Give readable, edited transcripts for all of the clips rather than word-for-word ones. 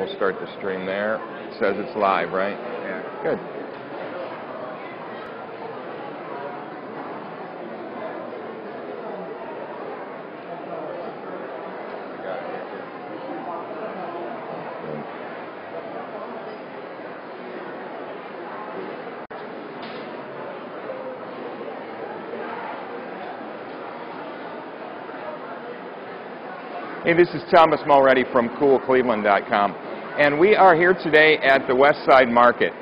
We'll start the stream there. It says it's live, right? Yeah. Good. Hey, this is Thomas Mulready from CoolCleveland.com, and we are here today at the West Side Market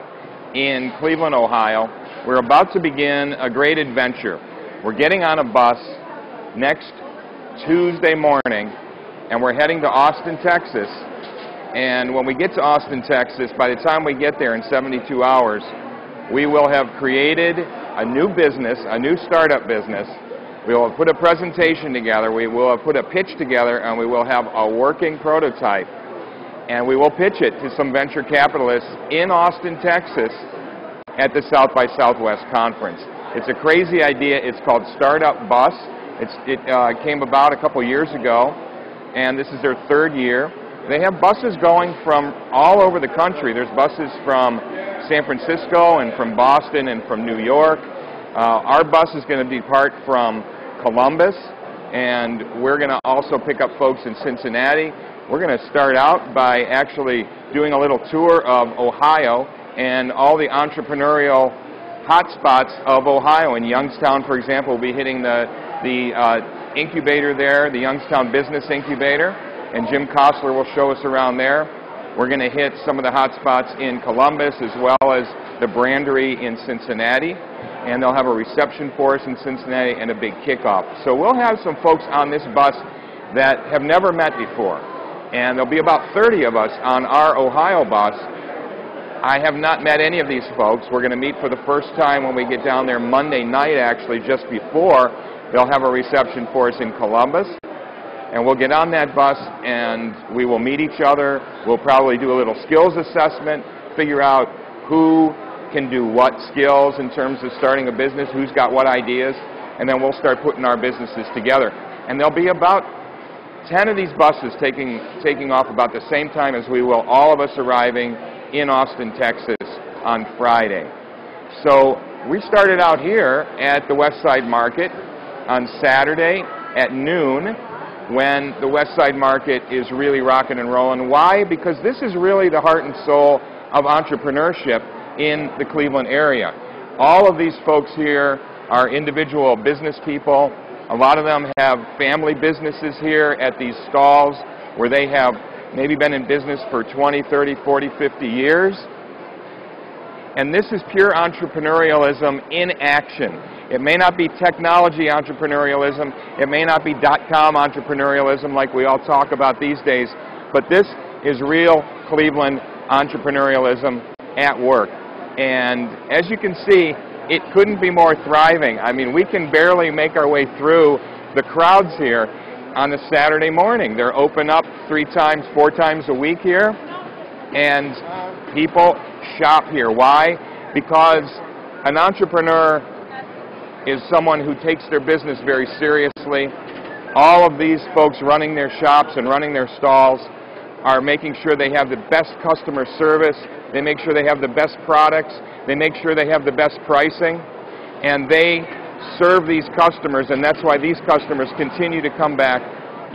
in Cleveland, Ohio. We're about to begin a great adventure. We're getting on a bus next Tuesday morning, and we're heading to Austin, Texas. And when we get to Austin, Texas, by the time we get there in 72 hours, we will have created a new business, a new startup business. We will have put a presentation together, we will have put a pitch together, and we will have a working prototype. And we will pitch it to some venture capitalists in Austin, Texas at the South by Southwest conference. It's a crazy idea. It's called StartupBus. It came about a couple years ago, and this is their third year. They have buses going from all over the country. There's buses from San Francisco and from Boston and from New York. Our bus is going to depart from Columbus, and we're going to also pick up folks in Cincinnati. We're going to start out by actually doing a little tour of Ohio and all the entrepreneurial hotspots of Ohio. In Youngstown, for example, we'll be hitting the incubator there, the Youngstown Business Incubator, and Jim Kostler will show us around there. We're going to hit some of the hotspots in Columbus as well as the Brandery in Cincinnati. And they'll have a reception for us in Cincinnati and a big kickoff. So we'll have some folks on this bus that have never met before. And there'll be about 30 of us on our Ohio bus. I have not met any of these folks. We're going to meet for the first time when we get down there Monday night, actually, just before. They'll have a reception for us in Columbus. And we'll get on that bus and we will meet each other. We'll probably do a little skills assessment, figure out who can do what skills in terms of starting a business, who's got what ideas, and then we'll start putting our businesses together. And there'll be about 10 of these buses taking off about the same time as we will, all of us arriving in Austin, Texas on Friday. So we started out here at the West Side Market on Saturday at noon when the West Side Market is really rocking and rolling. Why? Because this is really the heart and soul of entrepreneurship in the Cleveland area. All of these folks here are individual business people. A lot of them have family businesses here at these stalls where they have maybe been in business for 20, 30, 40, 50 years. And this is pure entrepreneurialism in action. It may not be technology entrepreneurialism. It may not be .com entrepreneurialism like we all talk about these days. But this is real Cleveland entrepreneurialism at work. And as you can see, it couldn't be more thriving. I mean, we can barely make our way through the crowds here on a Saturday morning. They're open up 3 times, 4 times a week here, and people shop here. Why? Because an entrepreneur is someone who takes their business very seriously. All of these folks running their shops and running their stalls are making sure they have the best customer service. They make sure they have the best products. They make sure they have the best pricing. And they serve these customers, and that's why these customers continue to come back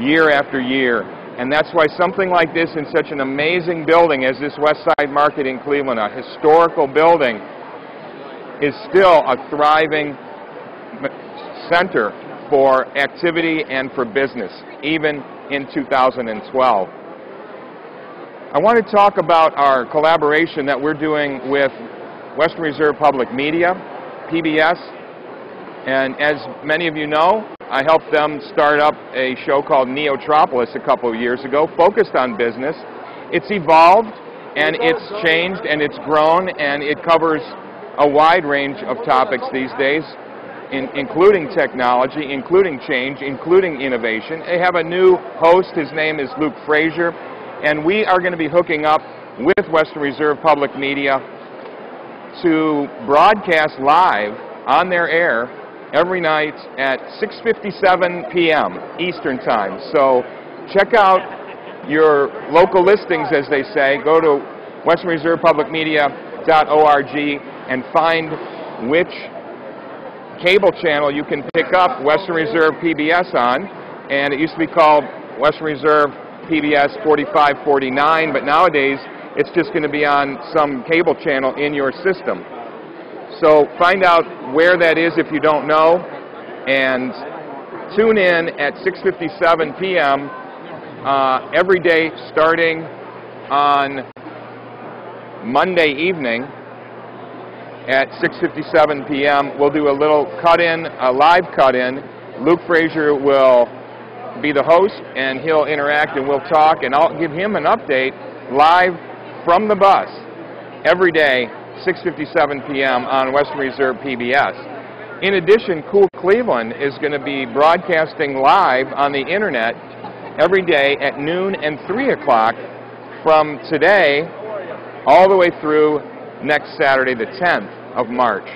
year after year. And that's why something like this in such an amazing building as this West Side Market in Cleveland, a historical building, is still a thriving center for activity and for business, even in 2012. I want to talk about our collaboration that we're doing with Western Reserve Public Media, PBS. And as many of you know, I helped them start up a show called NEOtropolis a couple of years ago, focused on business. It's evolved, and it's changed, and it's grown, and it covers a wide range of topics these days, including technology, including change, including innovation. They have a new host. His name is Luke Frazier. And we are going to be hooking up with Western Reserve Public Media to broadcast live on their air every night at 6:57 p.m. Eastern Time. So check out your local listings, as they say. Go to westernreservepublicmedia.org and find which cable channel you can pick up Western Reserve PBS on. And it used to be called Western Reserve PBS 4549, but nowadays it's just going to be on some cable channel in your system. So find out where that is if you don't know, and tune in at 6:57 p.m. Every day starting on Monday evening at 6:57 p.m. We'll do a little cut-in, a live cut-in. Luke Frazier will be the host, and he'll interact, and we'll talk, and I'll give him an update live from the bus every day, 6:57 p.m. on Western Reserve PBS. In addition, Cool Cleveland is going to be broadcasting live on the internet every day at noon and 3 o'clock from today all the way through next Saturday, the 10th of March.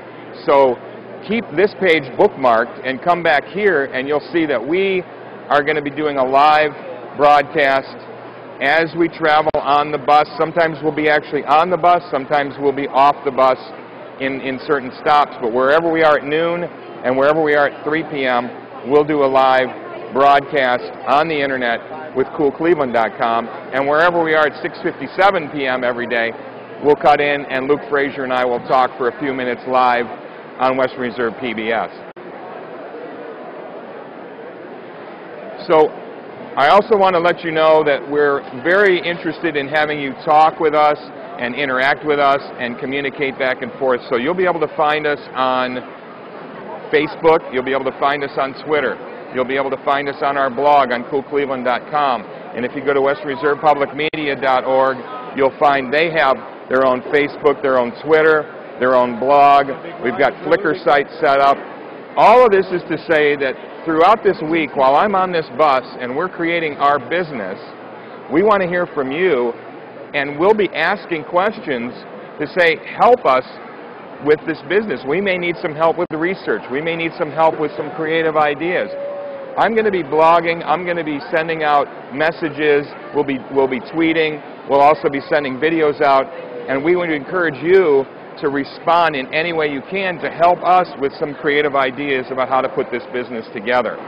So keep this page bookmarked and come back here, and you'll see that we are going to be doing a live broadcast as we travel on the bus. Sometimes we'll be actually on the bus, sometimes we'll be off the bus in certain stops, but wherever we are at noon and wherever we are at 3 p.m., we'll do a live broadcast on the internet with coolcleveland.com, and wherever we are at 6:57 p.m. every day, we'll cut in, and Luke Frazier and I will talk for a few minutes live on Western Reserve PBS. So I also want to let you know that we're very interested in having you talk with us and interact with us and communicate back and forth. So you'll be able to find us on Facebook, you'll be able to find us on Twitter, you'll be able to find us on our blog on coolcleveland.com, and if you go to westernreservepublicmedia.org, you'll find they have their own Facebook, their own Twitter, their own blog. We've got Flickr sites set up. All of this is to say that throughout this week, while I'm on this bus and we're creating our business, we want to hear from you, and we'll be asking questions to say, help us with this business. We may need some help with the research. We may need some help with some creative ideas. I'm going to be blogging. I'm going to be sending out messages. We'll be tweeting. We'll also be sending videos out, and we would encourage you to respond in any way you can to help us with some creative ideas about how to put this business together.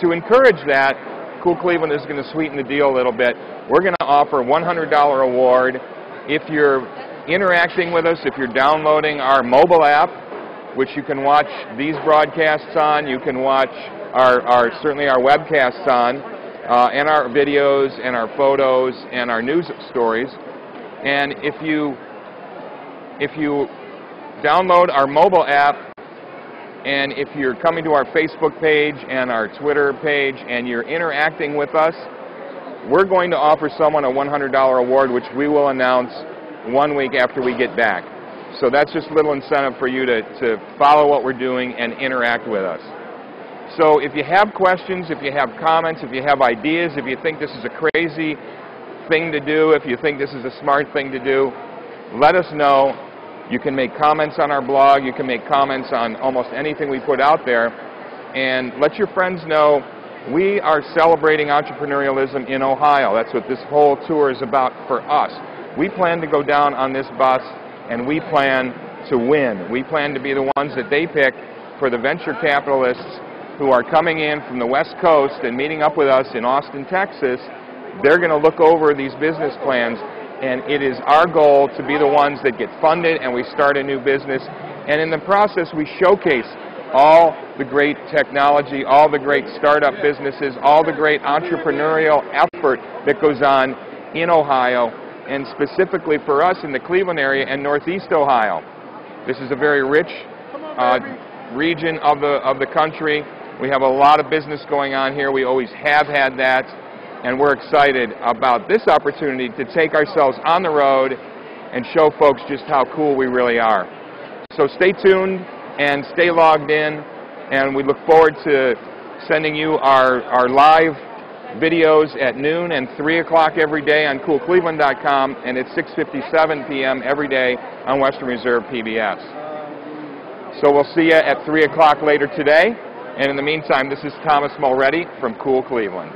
To encourage that, Cool Cleveland is going to sweeten the deal a little bit. We're going to offer a $100 award if you're interacting with us, if you're downloading our mobile app, which you can watch these broadcasts on. You can watch certainly our webcasts on, and our videos and our photos and our news stories. And if you download our mobile app, and if you're coming to our Facebook page and our Twitter page and you're interacting with us, we're going to offer someone a $100 award, which we will announce 1 week after we get back. So that's just a little incentive for you to follow what we're doing and interact with us. So if you have questions, if you have comments, if you have ideas, if you think this is a crazy thing to do, if you think this is a smart thing to do, let us know. You can make comments on our blog. You can make comments on almost anything we put out there. And let your friends know we are celebrating entrepreneurialism in Ohio. That's what this whole tour is about for us. We plan to go down on this bus, and we plan to win. We plan to be the ones that they pick for the venture capitalists who are coming in from the West Coast and meeting up with us in Austin, Texas. They're going to look over these business plans, and it is our goal to be the ones that get funded and we start a new business. And in the process, we showcase all the great technology, all the great startup businesses, all the great entrepreneurial effort that goes on in Ohio, and specifically for us in the Cleveland area and Northeast Ohio. This is a very rich region of the country. We have a lot of business going on here. We always have had that. And we're excited about this opportunity to take ourselves on the road and show folks just how cool we really are. So stay tuned and stay logged in, and we look forward to sending you our live videos at noon and 3 o'clock every day on coolcleveland.com, and at 6:57 p.m. every day on Western Reserve PBS. So we'll see you at 3 o'clock later today, and in the meantime, this is Thomas Mulready from Cool Cleveland.